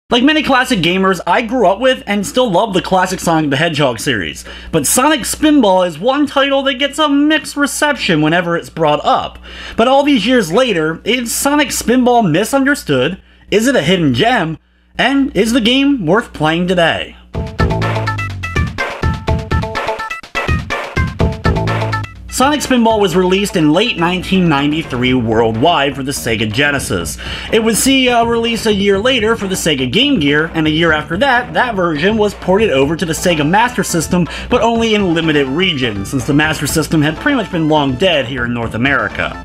Like many classic gamers, I grew up with and still love the classic Sonic the Hedgehog series, but Sonic Spinball is one title that gets a mixed reception whenever it's brought up. But all these years later, is Sonic Spinball misunderstood? Is it a hidden gem? And is the game worth playing today? Sonic Spinball was released in late 1993 worldwide for the Sega Genesis. It would see a release a year later for the Sega Game Gear, and a year after that, that version was ported over to the Sega Master System, but only in limited regions, since the Master System had pretty much been long dead here in North America.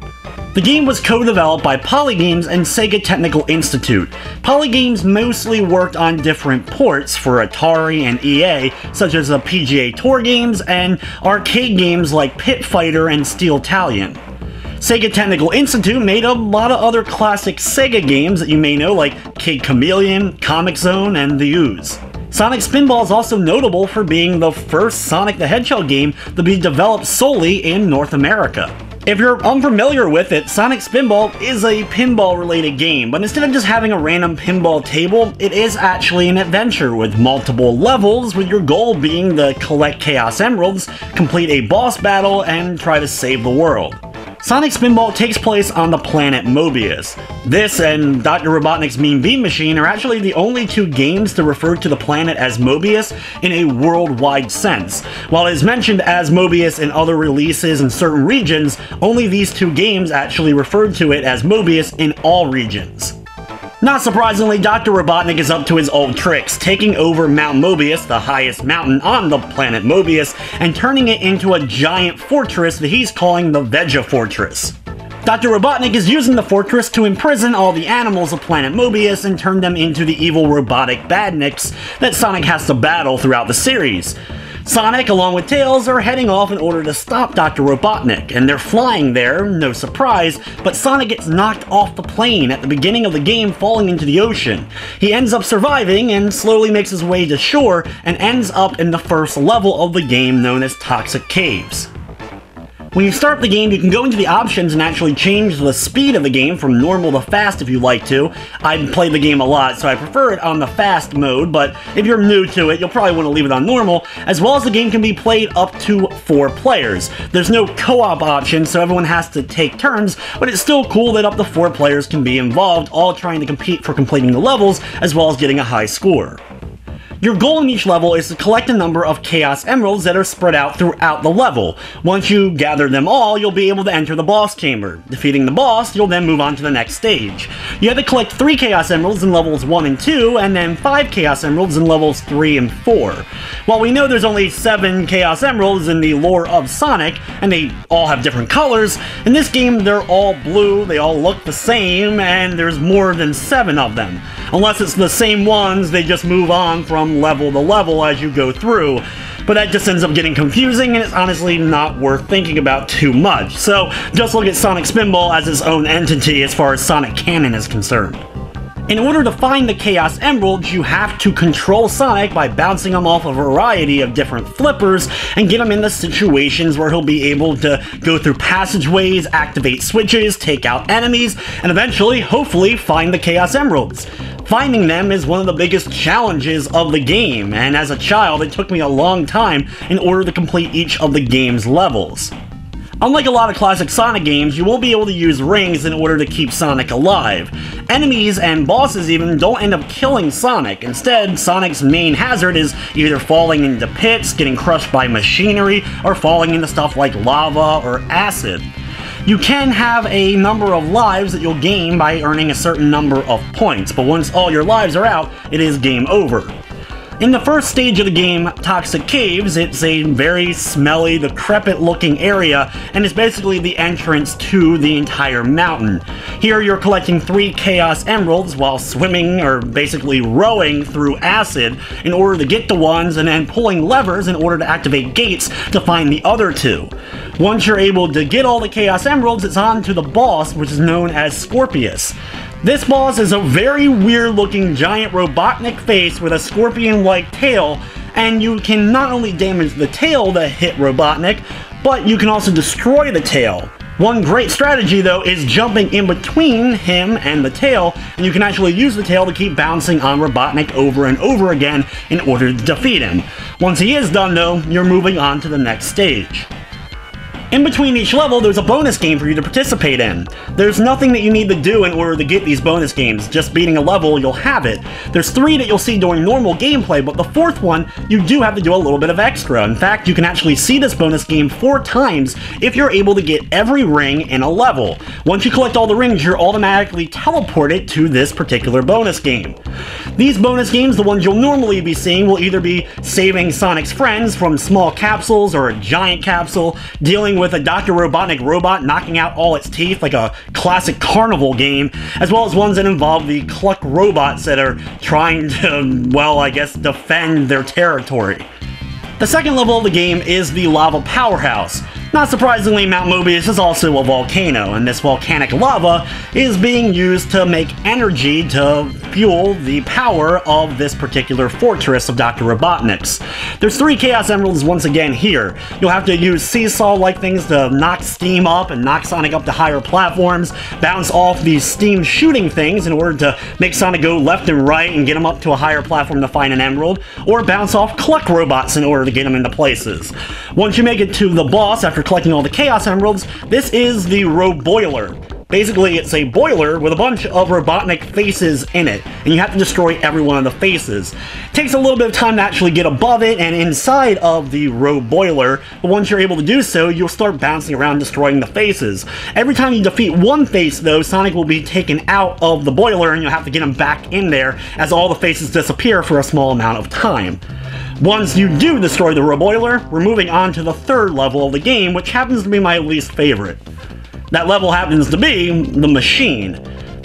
The game was co-developed by Polygames and Sega Technical Institute. Polygames mostly worked on different ports for Atari and EA, such as the PGA Tour games and arcade games like Pit Fighter and Steel Tallion. Sega Technical Institute made a lot of other classic Sega games that you may know, like Kid Chameleon, Comix Zone, and The Ooze. Sonic Spinball is also notable for being the first Sonic the Hedgehog game to be developed solely in North America. If you're unfamiliar with it, Sonic Spinball is a pinball-related game, but instead of just having a random pinball table, it is actually an adventure with multiple levels, with your goal being to collect Chaos Emeralds, complete a boss battle, and try to save the world. Sonic Spinball takes place on the planet Mobius. This and Dr. Robotnik's Mean Bean Machine are actually the only two games to refer to the planet as Mobius in a worldwide sense. While it is mentioned as Mobius in other releases in certain regions, only these two games actually referred to it as Mobius in all regions. Not surprisingly, Dr. Robotnik is up to his old tricks, taking over Mount Mobius, the highest mountain on the planet Mobius, and turning it into a giant fortress that he's calling the Vega Fortress. Dr. Robotnik is using the fortress to imprison all the animals of planet Mobius and turn them into the evil robotic badniks that Sonic has to battle throughout the series. Sonic, along with Tails, are heading off in order to stop Dr. Robotnik, and they're flying there, no surprise, but Sonic gets knocked off the plane at the beginning of the game, falling into the ocean. He ends up surviving and slowly makes his way to shore and ends up in the first level of the game known as Toxic Caves. When you start the game, you can go into the options and actually change the speed of the game from normal to fast if you like to. I play the game a lot, so I prefer it on the fast mode, but if you're new to it, you'll probably want to leave it on normal, as well as the game can be played up to 4 players. There's no co-op option, so everyone has to take turns, but it's still cool that up to 4 players can be involved, all trying to compete for completing the levels, as well as getting a high score. Your goal in each level is to collect a number of Chaos Emeralds that are spread out throughout the level. Once you gather them all, you'll be able to enter the boss chamber. Defeating the boss, you'll then move on to the next stage. You have to collect 3 Chaos Emeralds in levels 1 and 2, and then 5 Chaos Emeralds in levels 3 and 4. While we know there's only 7 Chaos Emeralds in the lore of Sonic, and they all have different colors, in this game they're all blue, they all look the same, and there's more than 7 of them. Unless it's the same ones, they just move on from level to level as you go through, but that just ends up getting confusing and it's honestly not worth thinking about too much. So just look at Sonic Spinball as its own entity as far as Sonic canon is concerned. In order to find the Chaos Emeralds, you have to control Sonic by bouncing him off a variety of different flippers and get him into situations where he'll be able to go through passageways, activate switches, take out enemies, and eventually, hopefully, find the Chaos Emeralds. Finding them is one of the biggest challenges of the game, and as a child, it took me a long time in order to complete each of the game's levels. Unlike a lot of classic Sonic games, you won't be able to use rings in order to keep Sonic alive. Enemies and bosses even don't end up killing Sonic. Instead, Sonic's main hazard is either falling into pits, getting crushed by machinery, or falling into stuff like lava or acid. You can have a number of lives that you'll gain by earning a certain number of points, but once all your lives are out, it is game over. In the first stage of the game, Toxic Caves, it's a very smelly, decrepit-looking area, and it's basically the entrance to the entire mountain. Here you're collecting 3 Chaos Emeralds while swimming, or basically rowing, through acid in order to get the ones, and then pulling levers in order to activate gates to find the other 2. Once you're able to get all the Chaos Emeralds, it's on to the boss, which is known as Scorpius. This boss is a very weird looking giant Robotnik face with a scorpion-like tail, and you can not only damage the tail to hit Robotnik, but you can also destroy the tail. One great strategy though is jumping in between him and the tail, and you can actually use the tail to keep bouncing on Robotnik over and over again in order to defeat him. Once he is done though, you're moving on to the next stage. In between each level, there's a bonus game for you to participate in. There's nothing that you need to do in order to get these bonus games. Just beating a level, you'll have it. There's 3 that you'll see during normal gameplay, but the 4th one, you do have to do a little bit of extra. In fact, you can actually see this bonus game 4 times if you're able to get every ring in a level. Once you collect all the rings, you're automatically teleported to this particular bonus game. These bonus games, the ones you'll normally be seeing, will either be saving Sonic's friends from small capsules or a giant capsule, dealing with a Dr. Robotnik robot knocking out all its teeth like a classic carnival game, as well as ones that involve the Cluck robots that are trying to, well, I guess, defend their territory. The second level of the game is the Lava Powerhouse. Not surprisingly, Mount Mobius is also a volcano, and this volcanic lava is being used to make energy to fuel the power of this particular fortress of Dr. Robotnik's. There's 3 Chaos Emeralds once again here. You'll have to use seesaw-like things to knock Steam up and knock Sonic up to higher platforms, bounce off these steam shooting things in order to make Sonic go left and right and get him up to a higher platform to find an emerald, or bounce off Cluck robots in order to get him into places. Once you make it to the boss after collecting all the Chaos Emeralds, this is the Roboiler. Basically, it's a boiler with a bunch of Robotnik faces in it, and you have to destroy every one of the faces. It takes a little bit of time to actually get above it and inside of the Roboiler, but once you're able to do so, you'll start bouncing around destroying the faces. Every time you defeat one face, though, Sonic will be taken out of the boiler, and you'll have to get him back in there as all the faces disappear for a small amount of time. Once you do destroy the Roboiler, we're moving on to the 3rd level of the game, which happens to be my least favorite. That level happens to be the Machine.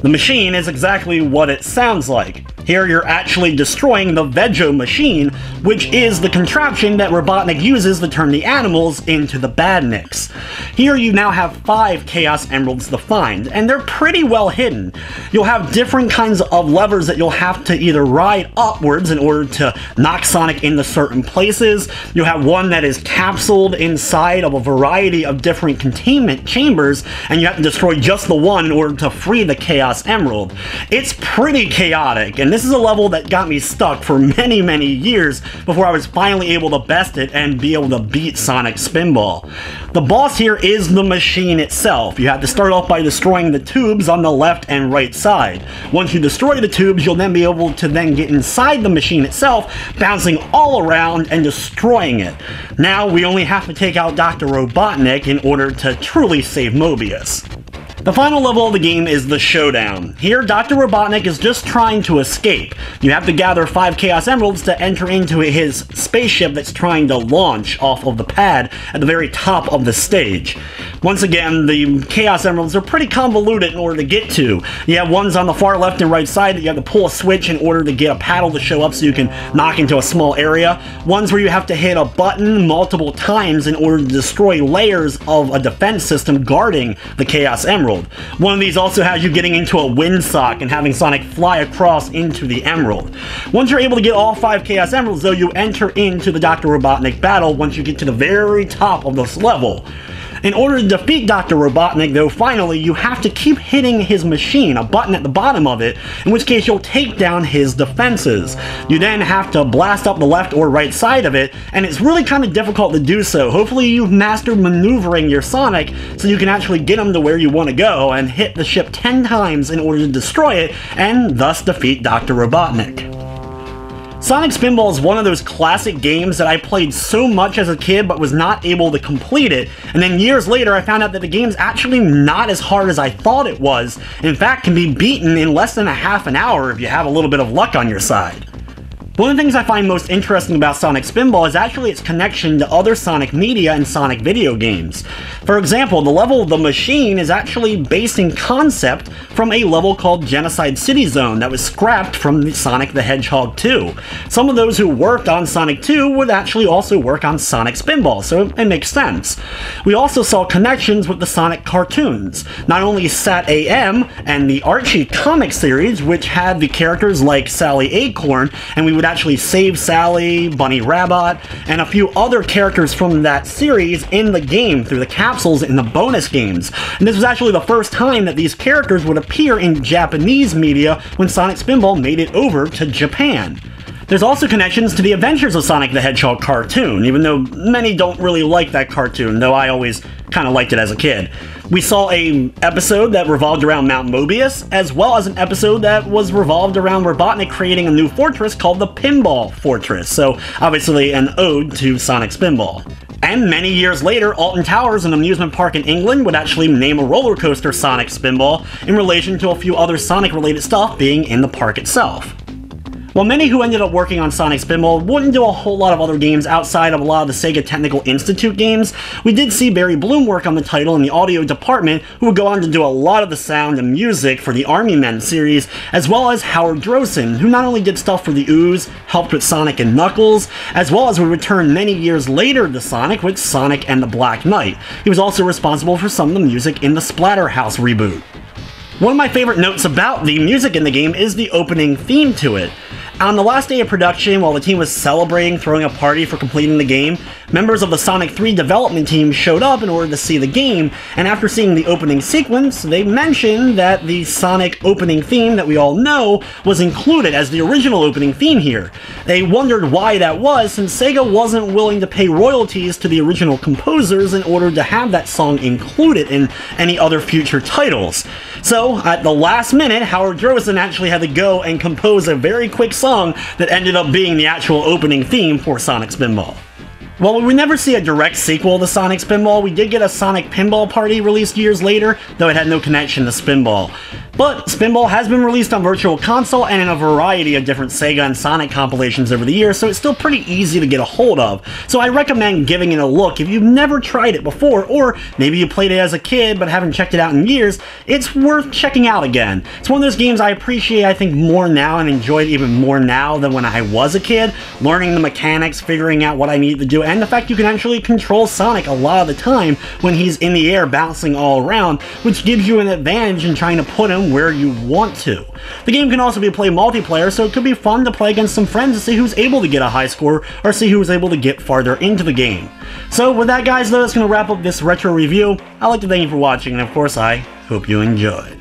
The Machine is exactly what it sounds like. Here you're actually destroying the Veggie Machine, which is the contraption that Robotnik uses to turn the animals into the Badniks. Here you now have 5 Chaos Emeralds to find, and they're pretty well hidden. You'll have different kinds of levers that you'll have to either ride upwards in order to knock Sonic into certain places. You'll have one that is capsuled inside of a variety of different containment chambers, and you have to destroy just the one in order to free the Chaos Emerald. It's pretty chaotic, and this is a level that got me stuck for many years before I was finally able to best it and be able to beat Sonic Spinball. The boss here is the Machine itself. You have to start off by destroying the tubes on the left and right side. Once you destroy the tubes, you'll then be able to then get inside the Machine itself, bouncing all around and destroying it. Now we only have to take out Dr. Robotnik in order to truly save Mobius. The final level of the game is the Showdown. Here, Dr. Robotnik is just trying to escape. You have to gather 5 Chaos Emeralds to enter into his spaceship that's trying to launch off of the pad at the very top of the stage. Once again, the Chaos Emeralds are pretty convoluted in order to get to. You have ones on the far left and right side that you have to pull a switch in order to get a paddle to show up so you can knock into a small area. Ones where you have to hit a button multiple times in order to destroy layers of a defense system guarding the Chaos Emerald. One of these also has you getting into a windsock and having Sonic fly across into the Emerald. Once you're able to get all 5 Chaos Emeralds, though, you enter into the Dr. Robotnik battle once you get to the very top of this level. In order to defeat Dr. Robotnik, though, finally, you have to keep hitting his machine, a button at the bottom of it, in which case you'll take down his defenses. You then have to blast up the left or right side of it, and it's really kind of difficult to do so. Hopefully you've mastered maneuvering your Sonic so you can actually get him to where you want to go and hit the ship 10 times in order to destroy it, and thus defeat Dr. Robotnik. Sonic Spinball is one of those classic games that I played so much as a kid but was not able to complete it, and then years later I found out that the game's actually not as hard as I thought it was. In fact, can be beaten in less than a half an hour if you have a little bit of luck on your side. One of the things I find most interesting about Sonic Spinball is actually its connection to other Sonic media and Sonic video games. For example, the level of the Machine is actually based in concept from a level called Genocide City Zone that was scrapped from Sonic the Hedgehog 2. Some of those who worked on Sonic 2 would actually also work on Sonic Spinball, so it makes sense. We also saw connections with the Sonic cartoons, not only Sat AM and the Archie comic series, which had the characters like Sally Acorn, and we would actually save Sally, Bunny Rabbit, and a few other characters from that series in the game through the capsules in the bonus games. And this was actually the first time that these characters would appear in Japanese media when Sonic Spinball made it over to Japan. There's also connections to the Adventures of Sonic the Hedgehog cartoon, even though many don't really like that cartoon, though I always kind of liked it as a kid. We saw an episode that revolved around Mount Mobius, as well as an episode that was revolved around Robotnik creating a new fortress called the Pinball Fortress, so obviously an ode to Sonic Spinball. And many years later, Alton Towers, an amusement park in England, would actually name a roller coaster Sonic Spinball in relation to a few other Sonic-related stuff being in the park itself. While many who ended up working on Sonic Spinball wouldn't do a whole lot of other games outside of a lot of the Sega Technical Institute games, we did see Barry Bloom work on the title in the audio department, who would go on to do a lot of the sound and music for the Army Men series, as well as Howard Drossen, who not only did stuff for the Ooze, helped with Sonic and Knuckles, as well as would return many years later to Sonic with Sonic and the Black Knight. He was also responsible for some of the music in the Splatterhouse reboot. One of my favorite notes about the music in the game is the opening theme to it. On the last day of production, while the team was celebrating throwing a party for completing the game, members of the Sonic 3 development team showed up in order to see the game, and after seeing the opening sequence, they mentioned that the Sonic opening theme that we all know was included as the original opening theme here. They wondered why that was, since Sega wasn't willing to pay royalties to the original composers in order to have that song included in any other future titles. So, at the last minute, Howard Drossen actually had to go and compose a very quick song that ended up being the actual opening theme for Sonic Spinball. While we would never see a direct sequel to Sonic Spinball, we did get a Sonic Pinball Party released years later, though it had no connection to Spinball. But Spinball has been released on Virtual Console and in a variety of different Sega and Sonic compilations over the years, so it's still pretty easy to get a hold of. So I recommend giving it a look if you've never tried it before, or maybe you played it as a kid but haven't checked it out in years. It's worth checking out again. It's one of those games I appreciate, I think, more now and enjoy it even more now than when I was a kid, learning the mechanics, figuring out what I needed to do, and the fact you can actually control Sonic a lot of the time when he's in the air bouncing all around, which gives you an advantage in trying to put him where you want to. The game can also be played multiplayer, so it could be fun to play against some friends to see who's able to get a high score or see who's able to get farther into the game. So with that, guys, though, that's going to wrap up this retro review. I'd like to thank you for watching, and of course I hope you enjoyed.